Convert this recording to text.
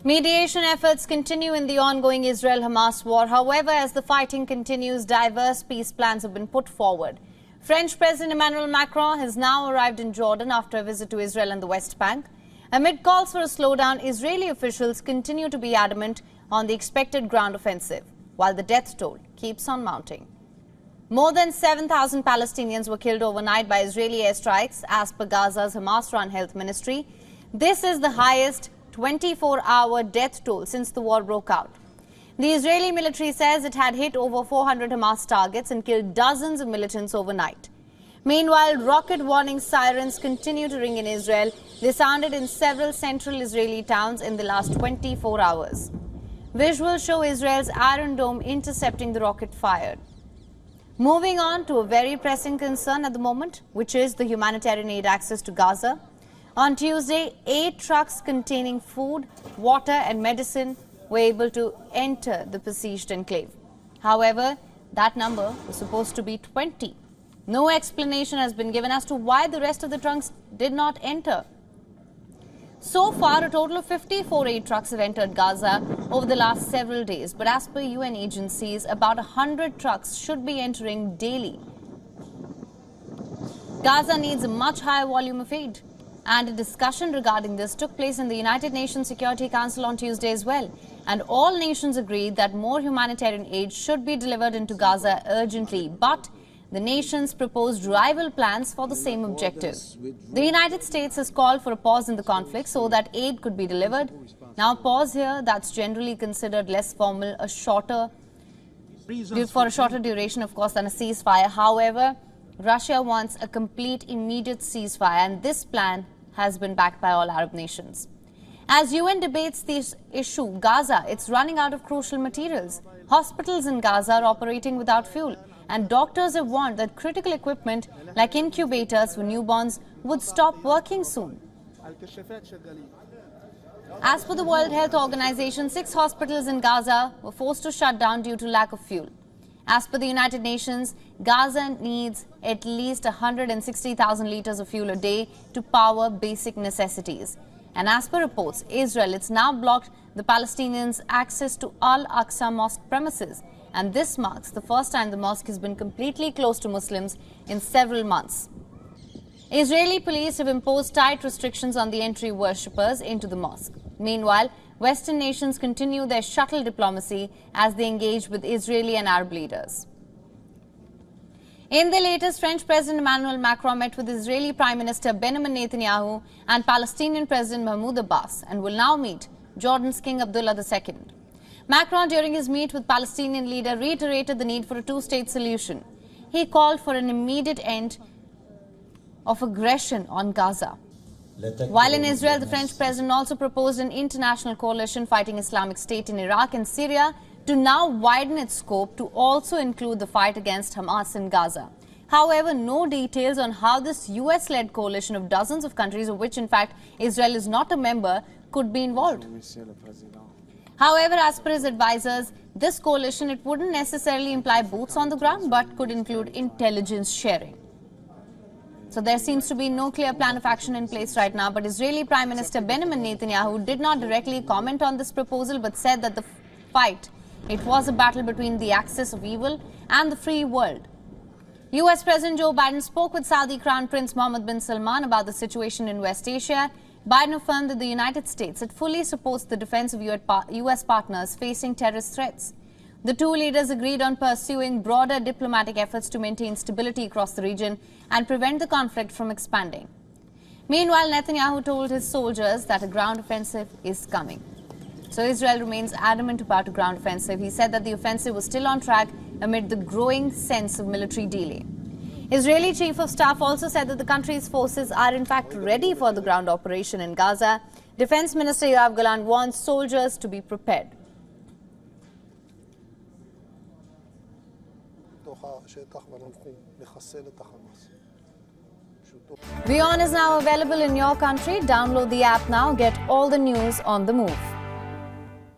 Mediation efforts continue in the ongoing Israel-Hamas war. However, as the fighting continues, diverse peace plans have been put forward. French President Emmanuel Macron has now arrived in Jordan after a visit to Israel and the West Bank. Amid calls for a slowdown, Israeli officials continue to be adamant on the expected ground offensive, while the death toll keeps on mounting. More than 7,000 Palestinians were killed overnight by Israeli airstrikes, as per Gaza's Hamas-run health ministry. This is the highest 24-hour death toll since the war broke out. The Israeli military says it had hit over 400 Hamas targets and killed dozens of militants overnight. Meanwhile, rocket warning sirens continue to ring in Israel. They sounded in several central Israeli towns in the last 24 hours. Visuals show Israel's Iron Dome intercepting the rocket fired. Moving on to a very pressing concern at the moment, which is the humanitarian aid access to Gaza. On Tuesday, 8 trucks containing food, water and medicine were able to enter the besieged enclave. However, that number was supposed to be 20. No explanation has been given as to why the rest of the trucks did not enter. So far, a total of 54 aid trucks have entered Gaza over the last several days. But as per UN agencies, about 100 trucks should be entering daily. Gaza needs a much higher volume of aid. And a discussion regarding this took place in the United Nations Security Council on Tuesday as well. And all nations agreed that more humanitarian aid should be delivered into Gaza urgently. But the nations proposed rival plans for the same objective. The United States has called for a pause in the conflict so that aid could be delivered. Now, pause here, that's generally considered less formal, for a shorter duration, of course, than a ceasefire. However, Russia wants a complete, immediate ceasefire, and this plan has been backed by all Arab nations. As UN debates this issue, Gaza, it's running out of crucial materials. Hospitals in Gaza are operating without fuel, and doctors have warned that critical equipment like incubators for newborns would stop working soon. As per the World Health Organization, 6 hospitals in Gaza were forced to shut down due to lack of fuel. As per the United Nations, Gaza needs at least 160,000 litres of fuel a day to power basic necessities. And as per reports, Israel, it's now blocked the Palestinians' access to Al-Aqsa Mosque premises. And this marks the first time the mosque has been completely closed to Muslims in several months. Israeli police have imposed tight restrictions on the entry worshippers into the mosque. Meanwhile, Western nations continue their shuttle diplomacy as they engage with Israeli and Arab leaders. In the latest, French President Emmanuel Macron met with Israeli Prime Minister Benjamin Netanyahu and Palestinian President Mahmoud Abbas and will now meet Jordan's King Abdullah II. Macron, during his meet with Palestinian leader, reiterated the need for a two-state solution. He called for an immediate end of aggression on Gaza. While in Israel, the French president also proposed an international coalition fighting Islamic State in Iraq and Syria to now widen its scope to also include the fight against Hamas in Gaza. However, no details on how this US-led coalition of dozens of countries, of which in fact Israel is not a member, could be involved. However, as per his advisors, this coalition, it wouldn't necessarily imply boots on the ground, but could include intelligence sharing. So there seems to be no clear plan of action in place right now, but Israeli Prime Minister Benjamin Netanyahu did not directly comment on this proposal, but said that the fight, it was a battle between the axis of evil and the free world. US President Joe Biden spoke with Saudi Crown Prince Mohammed bin Salman about the situation in West Asia. Biden affirmed that the United States, it fully supports the defense of US partners facing terrorist threats. The two leaders agreed on pursuing broader diplomatic efforts to maintain stability across the region and prevent the conflict from expanding. Meanwhile, Netanyahu told his soldiers that a ground offensive is coming. So Israel remains adamant about a ground offensive. He said that the offensive was still on track amid the growing sense of military delay. Israeli Chief of Staff also said that the country's forces are in fact ready for the ground operation in Gaza. Defense Minister Yoav Gallant wants soldiers to be prepared. WION is now available in your country. Download the app now. Get all the news on the move.